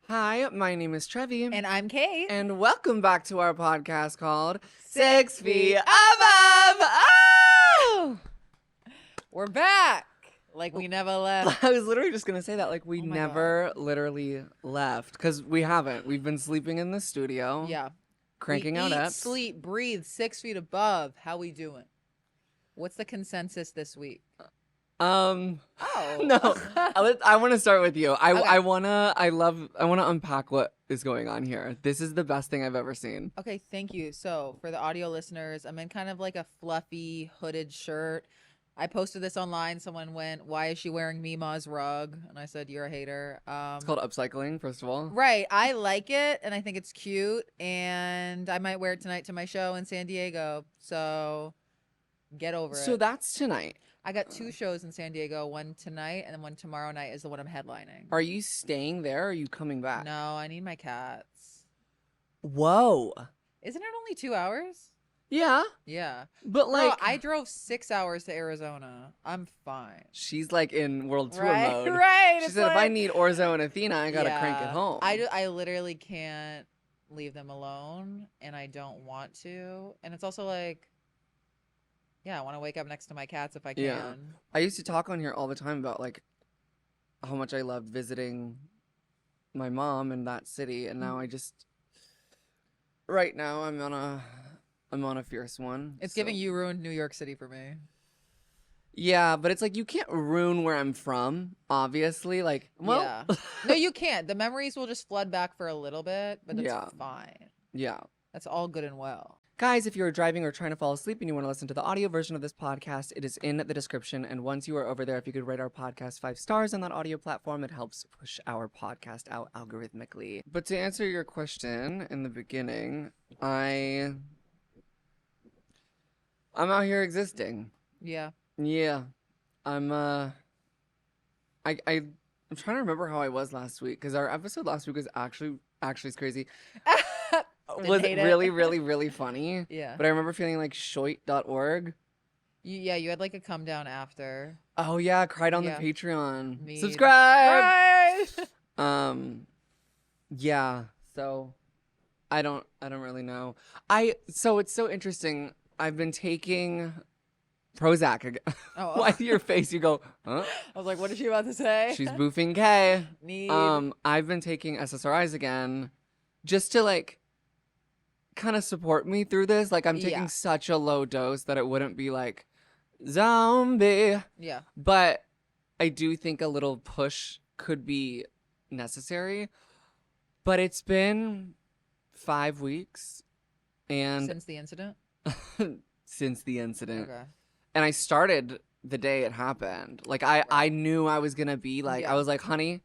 Hi, my name is Trevi. And I'm Kate. And welcome back to our podcast called 6 Feet Feet Above. Oh! We're back. Like we never left. I was literally just going to say that. Like, we Oh my never literally left. Because we haven't. We've been sleeping in the studio. Yeah. Cranking we out eat, eps. sleep, breathe, 6 feet above. How we doing? What's the consensus this week? No. Oh. I want to start with you. Okay. I want to unpack what is going on here. This is the best thing I've ever seen. Okay, thank you. So for the audio listeners, I'm in kind of like a fluffy hooded shirt. I posted this online. Someone went, "Why is she wearing Mima's rug?" And I said, "You're a hater." It's called upcycling, first of all. Right. I like it, and I think it's cute, and I might wear it tonight to my show in San Diego. So get over it. So that's tonight. I got 2 shows in San Diego, one tonight and then one tomorrow night is the one I'm headlining. Are you staying there or are you coming back? No, I need my cats. Whoa. Isn't it only 2 hours? Yeah. Yeah. But Bro, like, I drove 6 hours to Arizona. I'm fine. she's like in world tour Right, mode. right. She It's said, if I like- need Orzo and Athena, I gotta crank it Yeah. home. I literally can't leave them alone, and I don't want to. And it's also like, yeah, I want to wake up next to my cats if I can. Yeah. I used to talk on here all the time about like how much I loved visiting my mom in that city, and now I just right now I'm on a fierce one. It's so- giving you ruined New York City for me. Yeah, but it's like you can't ruin where I'm from, obviously. Like, well, Yeah. No, you can't. The memories will just flood back for a little bit, but that's Yeah. fine. yeah. That's all good and well. Guys, if you're driving or trying to fall asleep and you want to listen to the audio version of this podcast, it is in the description. And once you are over there, if you could rate our podcast 5 stars on that audio platform, it helps push our podcast out algorithmically. But to answer your question in the beginning, I'm out here existing. Yeah. Yeah. I'm I'm trying to remember how I was last week because our episode last week was actually is crazy. Was hate it. really, really, really funny. Yeah. But I remember feeling like shoit.org. You had like a come down after. Oh yeah, cried on Yeah. the Patreon. Me. Subscribe. Right. Yeah. So I don't really know. So it's so interesting. I've been taking Prozac again. Oh. Why your face? You go, huh? I was like, what is she about to say? She's boofing K. Need. I've been taking SSRIs again just to like kind of support me through this. Like I'm taking Yeah. such a low dose that it wouldn't be like zombie. Yeah. But I do think a little push could be necessary. But it's been 5 weeks and Since the incident. since the incident. Okay. And I started the day it happened. Like I knew I was gonna be like, Yeah. I was like, honey,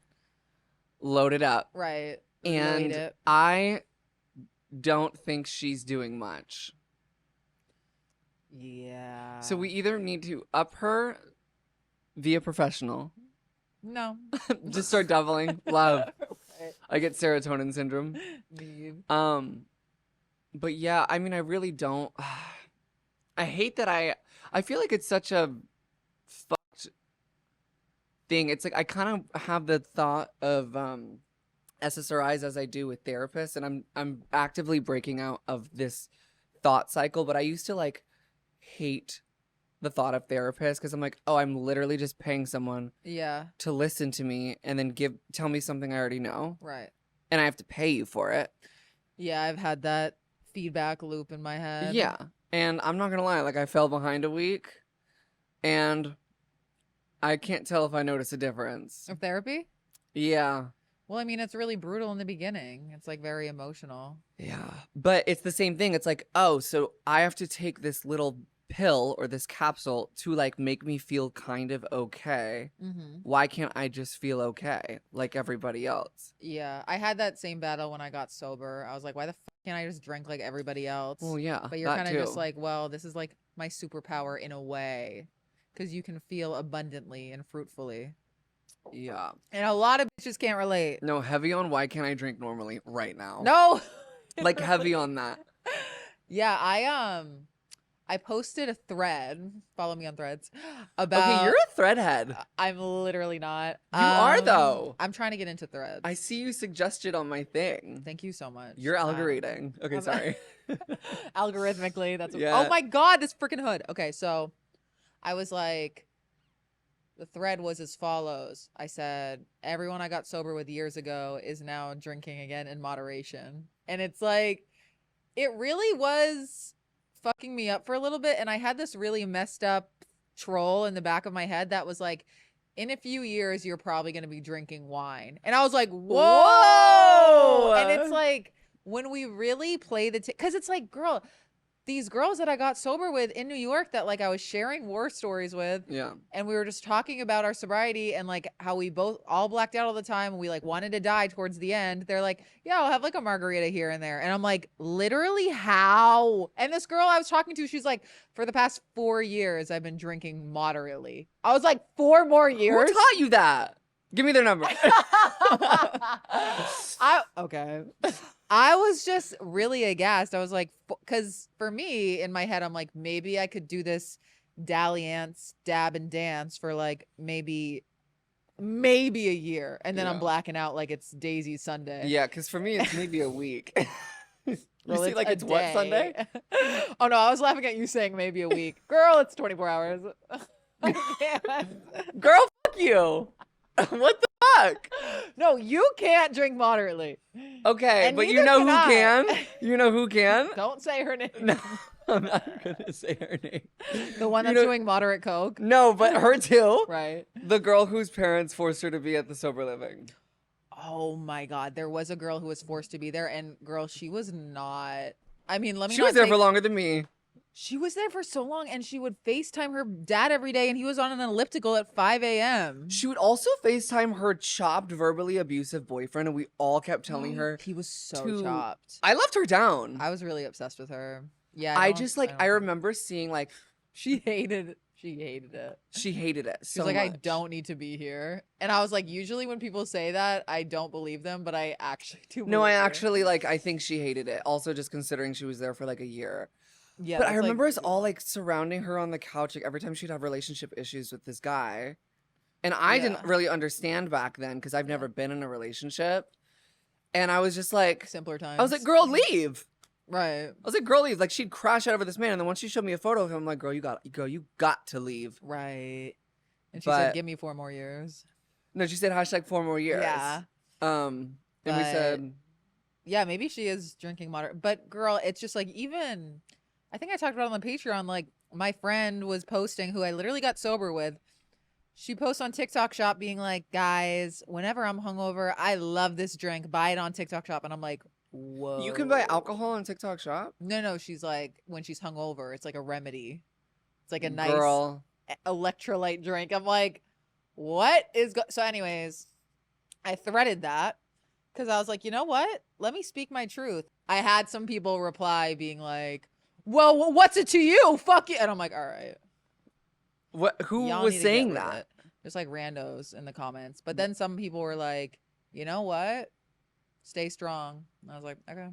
load it up. Right. And Relate it. I don't think she's doing much. Yeah. So we either need to up her via professional, No. just start doubling love. Right. I get serotonin syndrome. Need. But yeah, I mean, I really don't. I hate that I feel like it's such a fucked thing. It's like I kind of have the thought of SSRIs as I do with therapists, and I'm actively breaking out of this thought cycle. But I used to like hate the thought of therapists because I'm like, oh, I'm literally just paying someone Yeah. to listen to me and then tell me something I already know, Right. and I have to pay you for it. Yeah, I've had that feedback loop in my head. Yeah. And I'm not gonna lie, like I fell behind a week and I can't tell if I notice a difference. Of therapy? Yeah. Well, I mean, it's really brutal in the beginning. It's like very emotional. Yeah. But it's the same thing. It's like, oh, so I have to take this little pill or this capsule to like make me feel kind of okay. Mm-hmm. Why can't I just feel okay like everybody else? Yeah, I had that same battle when I got sober. I was like, why the fuck can't I just drink like everybody else? Well, yeah. But you're that kind of too. just like, well, this is like my superpower in a way because you can feel abundantly and fruitfully. Yeah. And a lot of bitches can't relate. No, heavy on why can't I drink normally right now? No. Like heavy on that. Yeah, I posted a thread. Follow me on Threads Okay, you're about. a threadhead. I'm literally not. You are though. I'm trying to get into I Threads. see you suggested on my thing. Thank you so much. You're algorithming. Okay, I'm- sorry. algorithmically, that's what, oh Yeah. my god, this freaking hood. Okay, so I was like, the thread was as follows. I said, everyone I got sober with years ago is now drinking again in moderation. And it's like, it really was fucking me up for a little bit. And I had this really messed up troll in the back of my head that was like, in a few years, you're probably going to be drinking wine. And I was like, whoa. And it's Whoa. like, when we really play because it's like, girl, these girls that I got sober with in New York that like I was sharing war stories with, Yeah. and we were just talking about our sobriety and like how we both all blacked out all the time and we like wanted to die towards the end. They're like, yeah, I'll have like a margarita here and there. And I'm like, literally how? And this girl I was talking to, she's like, for the past 4 years, I've been drinking moderately. I was like, 4 more years? Who taught you that? Give me their number. Okay. I was just really aghast. I was like, because for me in my head, I'm like, maybe I could do this dalliance, dab and dance for like maybe a year. And then I'm Yeah. blacking out like it's Daisy Sunday. Yeah, because for me, it's maybe a week. You Well, see, like, a it's what, day. Sunday? Oh, no, I was laughing at you saying maybe a week. Girl, it's 24 hours. I can't. Girl, fuck you. What the fuck? No, you can't drink moderately. Okay, And but you neither know can who I. can? You know who can? Don't say her name. No, I'm not gonna say her name. The one You that's know- doing moderate coke. No, but her too. Right. The girl whose parents forced her to be at the sober living. Oh my God. There was a girl who was forced to be there, and girl, she was not. I mean, let me She not was there say- for longer than me. She was there for so long, and she would FaceTime her dad every day, and he was on an elliptical at 5 a.m. She would also FaceTime her chopped, verbally abusive boyfriend, and we all kept telling her. He was so to- chopped. I left her down. I was really obsessed with her. Yeah. I don't- just like I don't- remember seeing like She hated it. she hated it She so was like, I much. don't need to be here. And I was like, usually when people say that, I don't believe them, but I actually do. No, I believe it. actually like I think she hated it. Also, just considering she was there for like a year. Yeah. But I that's, like, remember us all like surrounding her on the couch, like every time she'd have relationship issues with this guy. And I didn't Yeah. really understand back then because I've never been in a relationship. And I was just like, simpler times. I was like, girl, leave. Right. I was like, girl, leave. Like she'd crash out over this man. And then once she showed me a photo of him, I'm like, girl, you got to leave. Right. And she But- said, give me 4 more years. No, she said hashtag 4 more years. Yeah. And we But- said, Yeah, maybe she is drinking moderate. But girl, it's just like, even, I think I talked about it on the Patreon, like my friend was posting, who I literally got sober with. She posts on TikTok Shop being like, guys, whenever I'm hungover, I love this drink. Buy it on TikTok Shop. And I'm like, whoa. you can buy alcohol on TikTok Shop? No, she's like, when she's hungover, it's like a remedy. It's like a nice Girl. electrolyte drink. I'm like, what is so anyways, I threaded that because I was like, you know what? Let me speak my truth. I had some people reply being like, well, what's it to you? Fuck you. And I'm like, all right. Who y'all was need to get saying with that? it. Just like randos in the comments. But then some people were like, you know what? Stay strong. And I was like, okay.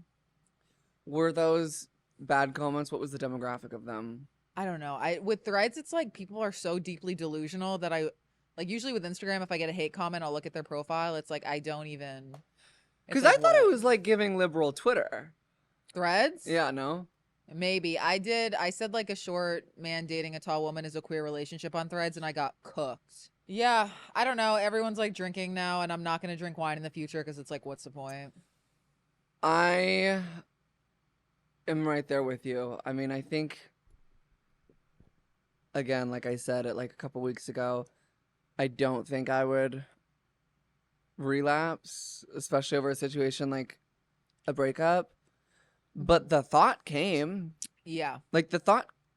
Were those bad comments? What was the demographic of them? I don't know. With threads, it's like people are so deeply delusional that I like usually with Instagram, if I get a hate comment, I'll look at their profile. It's like I don't even. Because I thought it was like giving liberal Twitter. threads. Yeah, no. Maybe I did. I said like a short man dating a tall woman is a queer relationship on threads, and I got cooked. Yeah, I don't know. Everyone's like drinking now, and I'm not gonna drink wine in the future because it's like, what's the point? I am right there with you. I mean, I think, again, like I said it like a couple weeks ago, I don't think I would relapse, especially over a situation like a breakup. But the thought came, Yeah, like the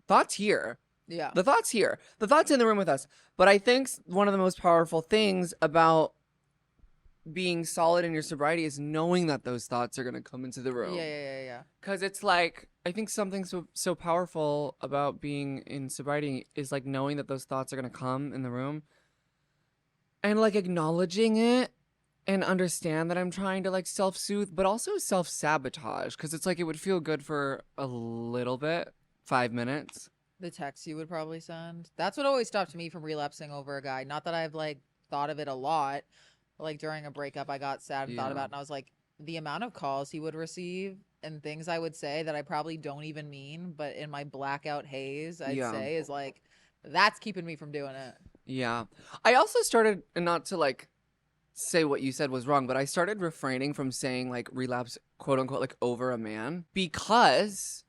thought's here. yeah, The thought's here. The thought's in the room with us. But I think one of the most powerful things about being solid in your sobriety is knowing that those thoughts are going to come into the room. yeah. Because it's like, I think something so powerful about being in sobriety is like knowing that those thoughts are going to come in the room and like acknowledging it and understand that I'm trying to like self-soothe, but also self-sabotage. Because it's like it would feel good for a little bit. 5 minutes. The text you would probably send. That's what always stopped me from relapsing over a guy. Not that I've like thought of it a lot. But, like during a breakup, I got sad and thought Yeah. about it, and I was like, the amount of calls he would receive and things I would say that I probably don't even mean, but in my blackout haze, I'd Yeah. say is like, that's keeping me from doing it. Yeah. I also started, and not to like say what you said was wrong, but I started refraining from saying like relapse, quote unquote, like over a man, because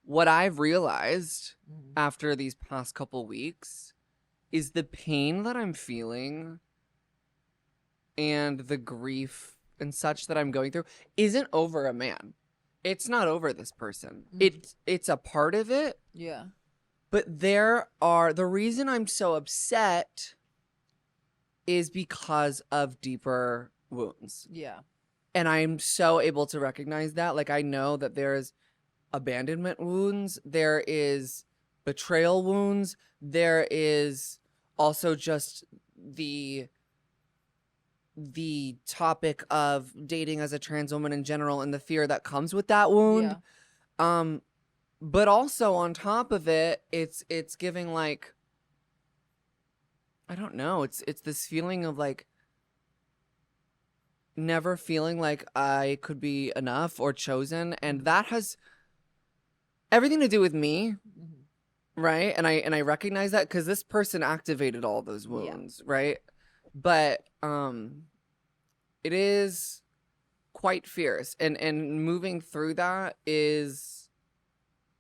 what I've realized Mhm. after these past couple weeks is the pain that I'm feeling and the grief and such that I'm going through isn't over a man. It's not over this person. It's a part of it, Yeah. but the reason I'm so upset is because of deeper wounds. Yeah. And I'm so able to recognize that. Like, I know that there's abandonment wounds, there is betrayal wounds, there is also just the topic of dating as a trans woman in general and the fear that comes with that wound. Yeah. But also on top of it, it's giving like, I don't know, it's this feeling of like never feeling like I could be enough or chosen, and that has everything to do with me, Mhm. right? And I recognize that because this person activated all those Yeah. wounds, right? But it is quite fierce, and moving through that is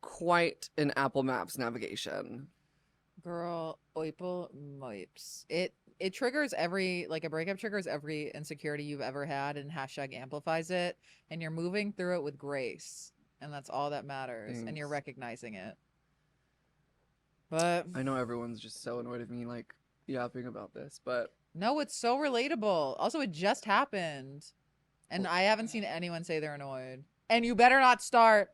quite an Apple Maps navigation. Girl, oipel moips. It triggers every, like a breakup triggers every insecurity you've ever had and hashtag amplifies it. And you're moving through it with grace. And that's all that matters. And you're Thanks. recognizing it. But I know everyone's just so annoyed at me like yapping about this, but no, it's so relatable. Also, it just happened. And I haven't seen anyone say they're annoyed. And you better not start.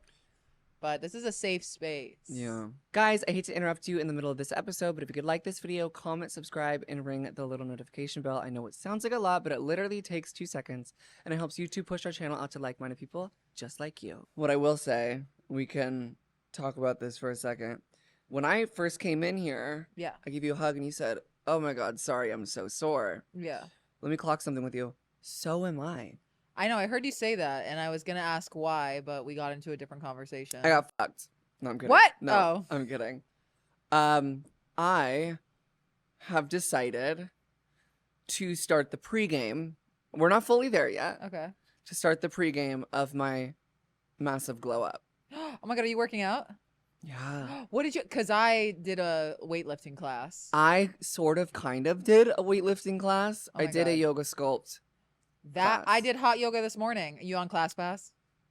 But this is a safe space. yeah. Guys, I hate to interrupt you in the middle of this episode, but if you could like this video, comment, subscribe, and ring the little notification bell. I know it sounds like a lot, but it literally takes 2 seconds, and it helps YouTube push our channel out to like-minded people just like you. What I will say, we can talk about this for a second. When I first came in here, Yeah. I gave you a hug, and you said, "Oh my God, sorry, I'm so sore." Yeah. Let me clock something with you. So am I. I know, I heard you say that, and I was gonna ask why, but we got into a different conversation. I got fucked. No, I'm kidding. What? No, Oh. I'm kidding. I have decided to start the pregame. We're not fully there yet. Okay. To start the pregame of my massive glow up. Oh my God, are you working out? Yeah. What did you, because I did a weightlifting class. I sort of kind of did a weightlifting class. Oh I my did a God. yoga sculpt. That, I class. did hot yoga this morning. You on ClassPass?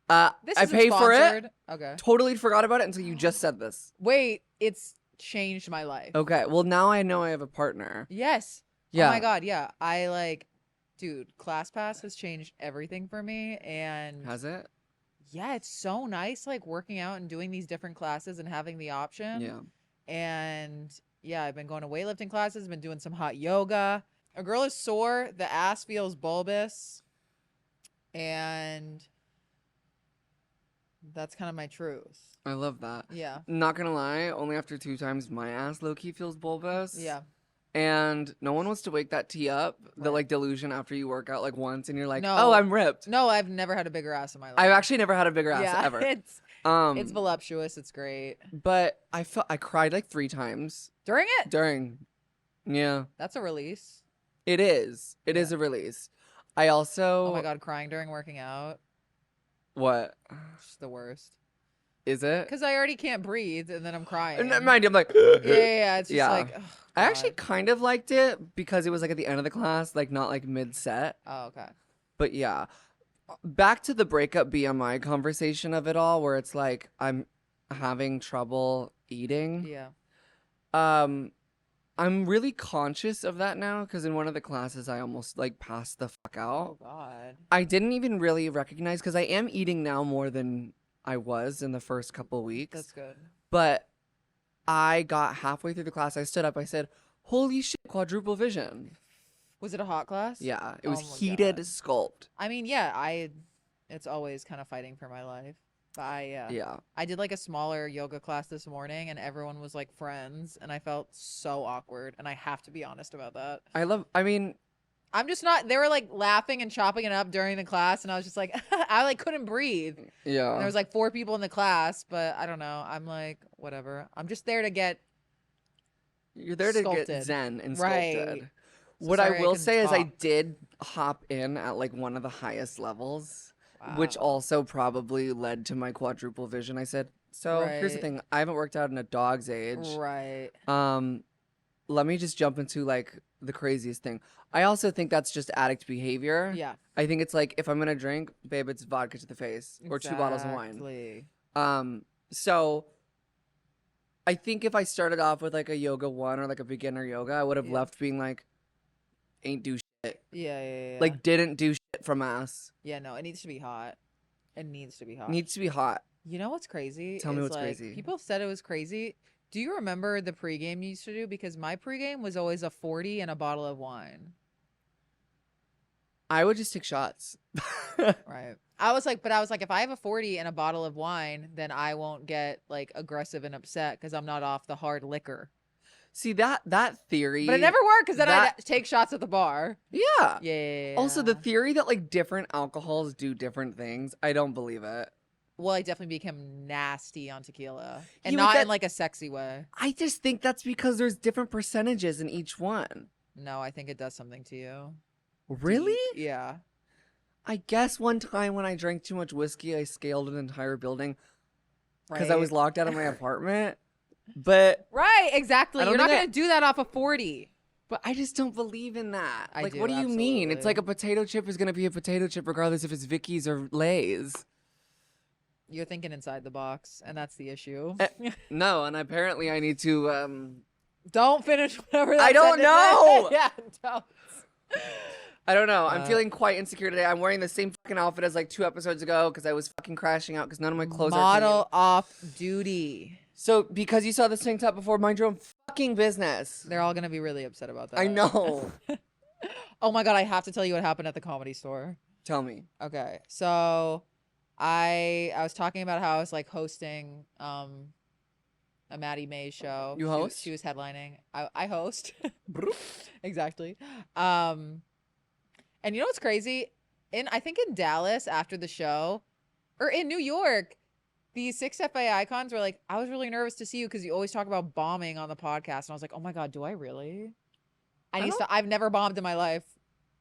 This I isn't paid for it. sponsored. Okay. Totally forgot about it until you just said this. Wait, it's changed my life. Okay. Well, now I know I have a partner. Yes. Yeah. Oh my God, yeah. I like, dude, ClassPass has changed everything for me. And Has it? yeah, it's so nice, like working out and doing these different classes and having the option. Yeah. And yeah, I've been going to weightlifting classes, been doing some hot yoga. A girl is sore, the ass feels bulbous, and that's kind of my truth. I love that. Yeah. Not gonna lie, only after 2 times my ass low-key feels bulbous. Yeah. And no one wants to wake that tea up, the Right. like delusion after you work out like once and you're like, No. oh, I'm ripped. No, I've never had a bigger ass in my life. I've actually never had a bigger ass yeah, ever. It's voluptuous. It's great. But I cried like 3 times During it? during. Yeah, That's a release. it is. It is Yeah. a release. I also. Oh my God, crying during working out. What? It's the worst. Is it? Because I already can't breathe and then I'm crying. Mind you, I'm like. Yeah. It's just Yeah. like, oh, I actually God. kind of liked it because it was like at the end of the class, like not like mid set. Oh, okay. But yeah, back to the breakup BMI conversation of it all, where it's like I'm having trouble eating. Yeah. I'm really conscious of that now because in one of the classes I almost like passed the fuck Oh out. God. I didn't even really recognize because I am eating now more than I was in the first couple weeks. That's good. But I got halfway through the class, I stood up, I said, "Holy shit, quadruple vision." Was it a hot class? Yeah, it was Oh my heated God. sculpt. I mean, yeah, it's always kind of fighting for my life. Fire. Yeah. I did like a smaller yoga class this morning and everyone was like friends and I felt so awkward and I have to be honest about that. I mean, I'm just not, they were like laughing and chopping it up during the class and I was just like, I like couldn't breathe. And yeah. there was like 4 people in the class, but I don't know. I'm like, whatever. I'm just there to get You're there to get sculpted. zen and Right. sculpted. So What I sorry I will couldn't say is I talk. did hop in at like one of the highest levels, which Wow. also probably led to my quadruple vision. I said, so here's the Right. thing. I haven't worked out in a dog's age. Right. Let me just jump into like the craziest thing. I also think that's just addict behavior. Yeah. I think it's like if I'm gonna drink, babe, it's vodka to the face or 2 bottles of wine. Exactly. So I think if I started off with like a yoga 1 or like a beginner yoga, I would have Yeah. left being like, ain't do shit. Yeah. Like didn't do shit from us. Yeah, no, it needs to be hot. It needs to be hot. Needs to be hot. You know what's crazy? Tell me is, what's like, crazy. People said it was crazy. Do you remember the pregame you used to do? Because my pregame was always a 40 and a bottle of wine. I would just take shots. Right. I was like, if I have a 40 and a bottle of wine, then I won't get like aggressive and upset because I'm not off the hard liquor. See that theory. But it never worked because then that- I'd take shots at the bar. Yeah. Yeah. Also, the theory that like different alcohols do different things, I don't believe it. Well, I definitely became nasty on tequila. And Yeah, but not that- in like a sexy way. I just think that's because there's different percentages in each one. No, I think it does something to you. Really? Yeah. I guess one time when I drank too much whiskey, I scaled an entire building because I Right. was locked out of my apartment. But Right, exactly. I don't You're not think going to do that off of 40. I just don't believe in that. I Like, do, what do you mean? It's absolutely. like a potato chip is gonna be a potato chip regardless if it's Vicky's or Lay's. You're thinking inside the box, and that's the issue. No, and apparently I need to. Don't finish whatever that I don't sentence know! is. Yeah, don't. I don't know. I'm Uh, feeling quite insecure today. I'm wearing the same fucking outfit as like 2 episodes ago because I was fucking crashing out because none of my clothes are Model clean. off duty. So because you saw this tank top before, mind your own fucking business. They're all going to be really upset about that. I know. Oh my God, I have to tell you what happened at the Comedy Store. Tell me. Okay, so I was talking about how I was like hosting a Maddie May show. You host? She was headlining. I host. Exactly. And you know what's crazy? I think in Dallas after the show, or in New York, the 6FA icons were like, I was really nervous to see you because you always talk about bombing on the podcast. And I was like, oh my God, do I really? I've never bombed in my life.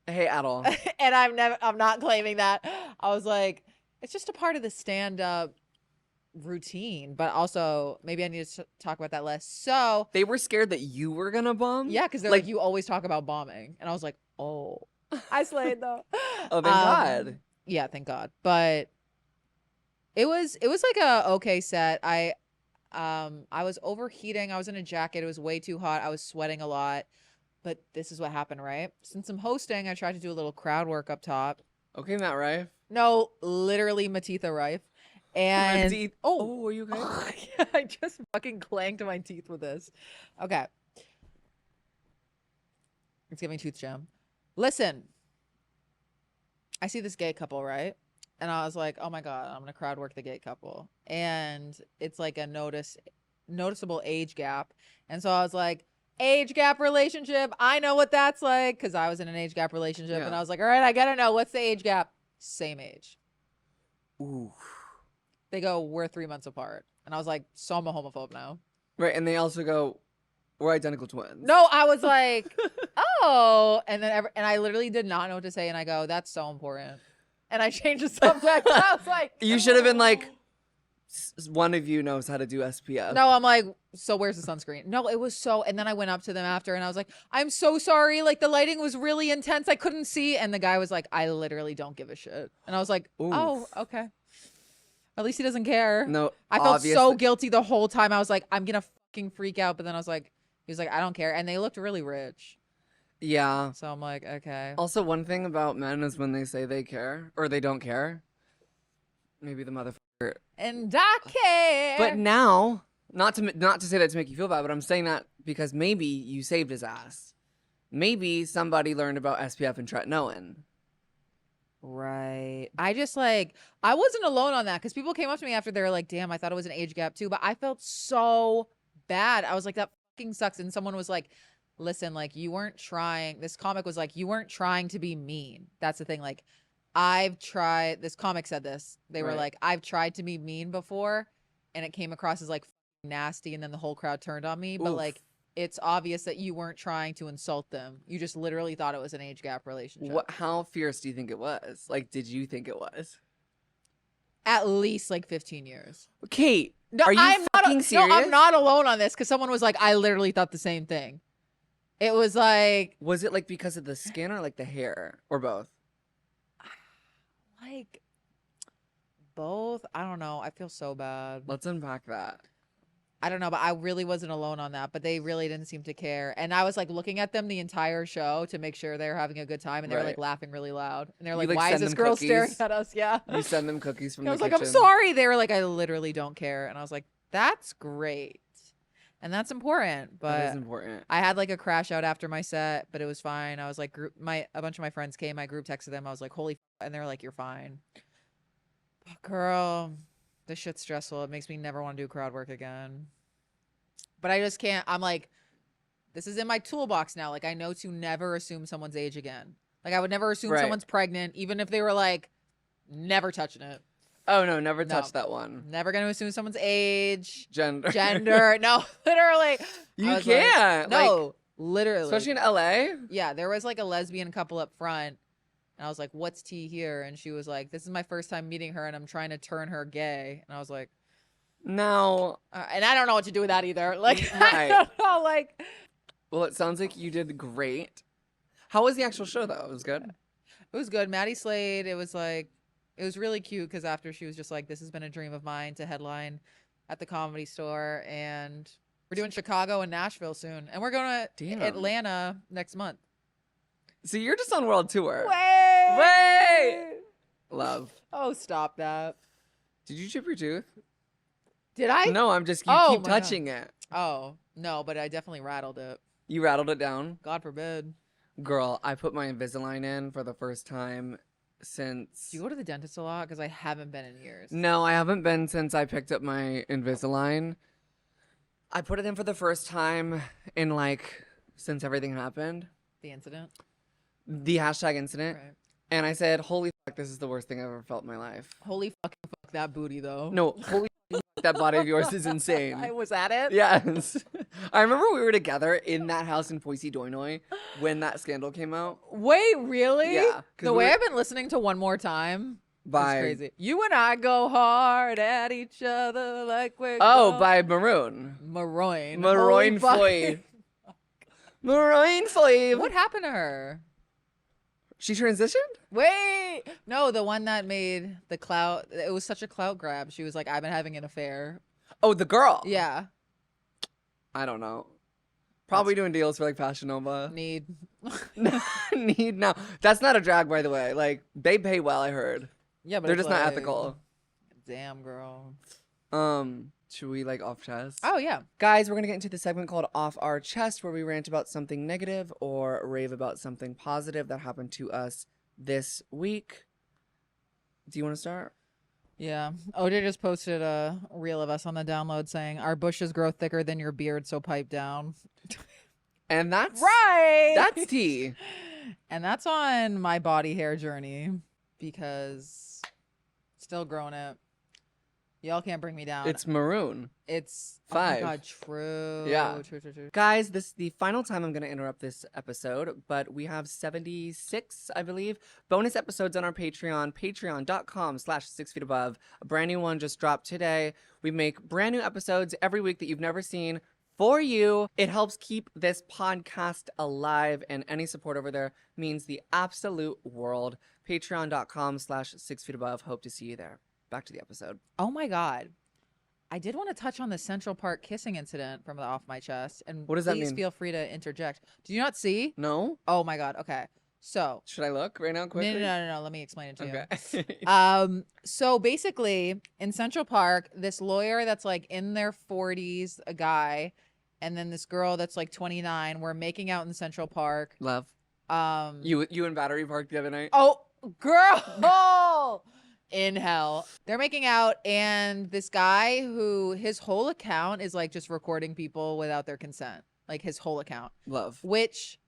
Hey, at all. And I'm not claiming that. I was like, it's just a part of the stand-up routine, but also maybe I need to talk about that less. So They were scared that you were gonna bomb? yeah, because they're like, you always talk about bombing. And I was like, oh, I slayed though. Oh, thank God. Yeah, thank God. But it was like a okay set. I was overheating. I was in a jacket. It was way too hot. I was sweating a lot. But this is what happened, right? Since I'm hosting, I tried to do a little crowd work up top. Okay, Matt Rife. No, literally Matitha Rife. And teeth. oh, are you okay? yeah, I just fucking clanged my teeth with this. Okay. It's giving tooth jam. Listen, I see this gay couple, right? And I was like, oh my God, I'm going to crowd work the gay couple. And it's like a noticeable age gap. And so I was like, age gap relationship. I know what that's like because I was in an age gap relationship. Yeah. And I was like, all right, I got to know. What's the age gap? Same age. Ooh. They go, we're 3 months apart. And I was like, so I'm a homophobe now. Right, and they also go, we're identical twins. No, I was like, oh. And then and I literally did not know what to say. And I go, that's so important. And I changed the subject. I was like, You should have been like, one of you knows how to do SPF. no, I'm like, so where's the sunscreen? No, it was so. And then I went up to them after and I was like, I'm so sorry. Like the lighting was really intense. I couldn't see. And the guy was like, I literally don't give a shit. And I was like, oh, Oof. okay. At least he doesn't care. No, I felt so obviously- guilty the whole time. I was like, I'm going to fucking freak out. But then I was like, he was like, I don't care. And they looked really rich. Yeah. So I'm like, okay. Also, one thing about men is when they say they care or they don't care, maybe the motherfucker. And I care. But now, not to say that to make you feel bad, but I'm saying that because maybe you saved his ass. Maybe somebody learned about SPF and tretinoin. Right. I just like, I wasn't alone on that because people came up to me after they were like, damn, I thought it was an age gap too. But I felt so bad. I was like, that fucking sucks. And someone was like, listen, like, you weren't trying. This comic was like, you weren't trying to be mean. That's the thing. Like, I've tried, this comic said this. They were Right. like, I've tried to be mean before and it came across as like nasty. And then the whole crowd turned on me. But Oof. like, it's obvious that you weren't trying to insult them. You just literally thought it was an age gap relationship. How fierce do you think it was? Like, did you think it was? At least like 15 years. Kate, No, are you fucking serious? No, I'm not alone on this because someone was like, I literally thought the same thing. It was like, Was it like because of the skin or like the hair or both? like both. I don't know. I feel so bad. Let's unpack that. I don't know, but I really wasn't alone on that. But they really didn't seem to care. And I was like looking at them the entire show to make sure they were having a good time. And they were like Right. laughing really loud. And they're You, like, like, why is send this them girl staring cookies? at us? Yeah. You send them cookies from I the was like, kitchen. I'm sorry. They were like, I literally don't care. And I was like, that's great. And that's important. That is But important. I had like a crash out after my set, but it was fine. I was like, a bunch of my friends came. I group texted them. I was like, holy, and they were like, you're fine. But girl, this shit's stressful. It makes me never want to do crowd work again. But I just can't. I'm like, this is in my toolbox now. Like, I know to never assume someone's age again. Like, I would never assume Right. someone's pregnant, even if they were like, never touching it. Oh no, never No. touch that one. Never gonna assume someone's age, Gender. gender. No, literally. You I was can't. Like, like, no, literally. especially in LA. Yeah, there was like a lesbian couple up front. And I was like, what's tea here? And she was like, this is my first time meeting her and I'm trying to turn her gay. And I was like, Now, and I don't know what to do with that either. Like, I Right. don't know. Like, well, it sounds like you did great. How was the actual show though? It was good. it was good. Maddie Slade, it was like, it was really cute because after she was just like, this has been a dream of mine to headline at the Comedy Store. And we're doing Chicago and Nashville soon. And we're going to Damn. Atlanta next month. So you're just on world tour. Wait. Love. Oh, stop that. Did you chip your tooth? Did I? No, I'm just. You Oh, keep my God. touching it. Oh, no, but I definitely rattled it. You rattled it down. God forbid. Girl, I put my Invisalign in for the first time since. Do you go to the dentist a lot? Because I haven't been in years. No, I haven't been since I picked up my Invisalign. I put it in for the first time in like since everything happened. The incident? The hashtag incident. Right. And I said, holy fuck, this is the worst thing I've ever felt in my life. Holy fucking fuck that booty, though. No, holy fuck, that body of yours is insane. I was at it? Yes. I remember we were together in that house in Poissy, Doinoy when that scandal came out. Wait, really? Yeah, 'cause The we way were- I've been listening to One More Time. By It's crazy. You and I go hard at each other like we're by Maroon. Maroon. Maroon Holy fuck- Floyd. Maroon Floyd. What happened to her? She transitioned? Wait. No, the one that made the clout. It was such a clout grab. She was like, I've been having an affair. Oh, the girl. Yeah. I don't know. Probably doing deals for like Fashion Nova. Need. Need now. That's not a drag, by the way. Like they pay well, I heard. Yeah, but They're it's just not like, ethical. Damn, girl. Should we like off chest? Oh, yeah. Guys, we're gonna get into the segment called Off Our Chest, where we rant about something negative or rave about something positive that happened to us this week. Do you want to start? Yeah. OJ just posted a reel of us on the download saying, our bushes grow thicker than your beard, so pipe down. And that's Right. That's tea. And that's on my body hair journey because still growing it. Y'all can't bring me down. It's maroon. It's 5. Oh my God, true. Yeah. True. Guys, this is the final time I'm going to interrupt this episode, but we have 76, I believe, bonus episodes on our Patreon, patreon.com/6feetabove. A brand new one just dropped today. We make brand new episodes every week that you've never seen for you. It helps keep this podcast alive, and any support over there means the absolute world. Patreon.com/6feetabove. Hope to see you there. Back to the episode. Oh my God. I did want to touch on the Central Park kissing incident from the Off My Chest. And What does that please mean? feel free to interject. Do you not see? No? Oh my God. Okay. So Should I look right now quickly? no. Let me explain it to you. Okay. So basically in Central Park, this lawyer that's like in their 40s, a guy, and then this girl that's like 29, were making out in Central Park. Love. Um You in Battery Park the other night? Oh, Girl in hell. They're making out, and this guy who his whole account is like just recording people without their consent. Like his whole account. Love. Which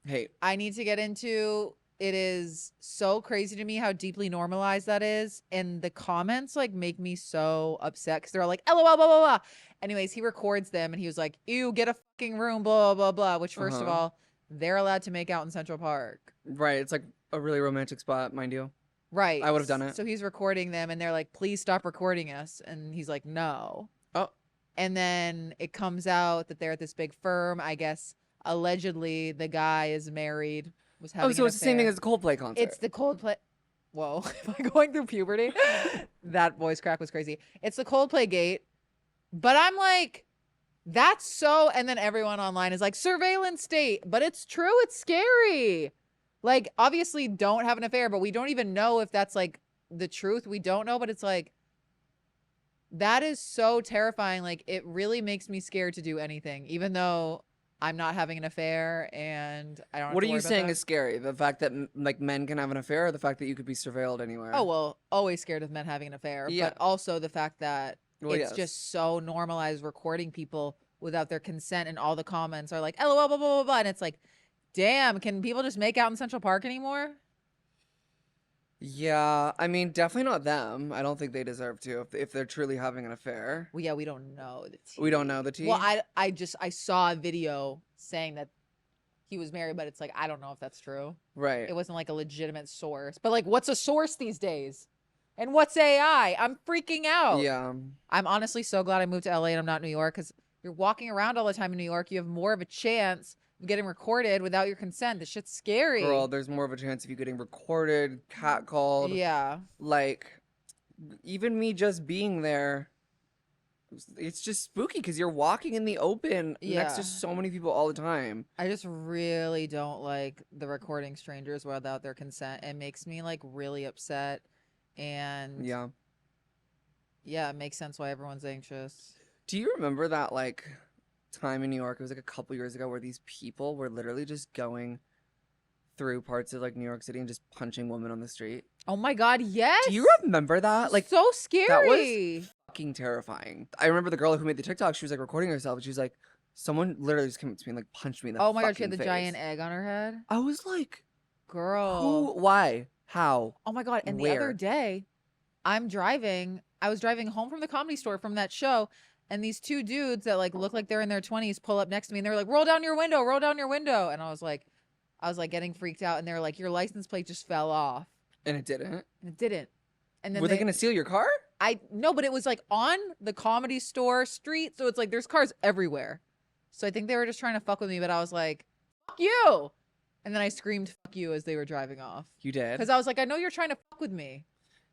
Hate. I need to get into. It is so crazy to me how deeply normalized that is. And the comments like make me so upset because they're all like, LOL, blah, blah, blah. Anyways, he records them and he was like, ew, get a fucking room, blah, blah, blah. Which, first of all, they're allowed to make out in Central Park. Right. It's like a really romantic spot, mind you. Right. I would have done it. So he's recording them and they're like, please stop recording us. And he's like, no. Oh. And then it comes out that they're at this big firm. I guess allegedly the guy is married. Was having Oh, so an it's the same thing affair. as the Coldplay concert. It's the Coldplay. Whoa. Am I going through puberty? That voice crack was crazy. It's the Coldplay gate. But I'm like, that's so. And then everyone online is like, surveillance state. But it's true. It's scary. Like, obviously, don't have an affair, but we don't even know if that's like the truth. We don't know. But it's like, that is so terrifying. Like, it really makes me scared to do anything, even though I'm not having an affair and I don't have What to are worry you about saying that. is scary? The fact that like men can have an affair, or the fact that you could be surveilled anywhere? Oh, well, always scared of men having an affair, Yeah. but also the fact that Well, it's yes. just so normalized recording people without their consent, and all the comments are like, LOL, blah, blah, blah, blah. And it's like, damn, can people just make out in Central Park anymore? Yeah, I mean, definitely not them. I don't think they deserve to if they're truly having an affair. Well, yeah, we don't know the tea. We don't know the tea. Well, I saw a video saying that he was married, but it's like, I don't know if that's true. Right. It wasn't like a legitimate source. But like, what's a source these days? And what's AI? I'm freaking out. Yeah. I'm honestly so glad I moved to LA and I'm not New York, because you're walking around all the time in New York. You have more of a chance of getting recorded without your consent. This shit's scary. Girl, there's more of a chance of you getting recorded, catcalled. Yeah. Like, even me just being there, it's just spooky because you're walking in the open next Yeah. to so many people all the time. I just really don't like the recording strangers without their consent. It makes me like really upset. And Yeah. yeah, it makes sense why everyone's anxious. Do you remember that like time in New York? It was like a couple years ago where these people were literally just going through parts of like New York City and just punching women on the street. Oh my God, yes. Do you remember that? Like, so scary. that was fucking terrifying. I remember the girl who made the TikTok. She was like recording herself, and she was like, "Someone literally just came up to me and like punched me in the Oh my God, she had fucking the face." giant egg on her head. I was like, Girl. "Who? Why? How?" Oh my God. And the Where? other day, I was driving home from the Comedy Store from that show, and these two dudes that like look like they're in their 20s pull up next to me, and they're like, roll down your window, roll down your window. And I was like getting freaked out, and they're like, your license plate just fell off. And it didn't. And it didn't. And then Were they gonna steal your car? no, but it was like on the Comedy Store street, so it's like there's cars everywhere. So I think they were just trying to fuck with me, but I was like, fuck you. And then I screamed fuck you as they were driving off. You did. Because I was like, I know you're trying to fuck with me.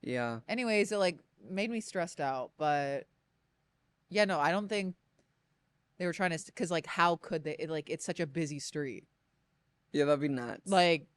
Yeah. Anyways, it like made me stressed out, but yeah, no, I don't think they were trying to, because like how could they, it's such a busy street. Yeah, that'd be nuts. Like,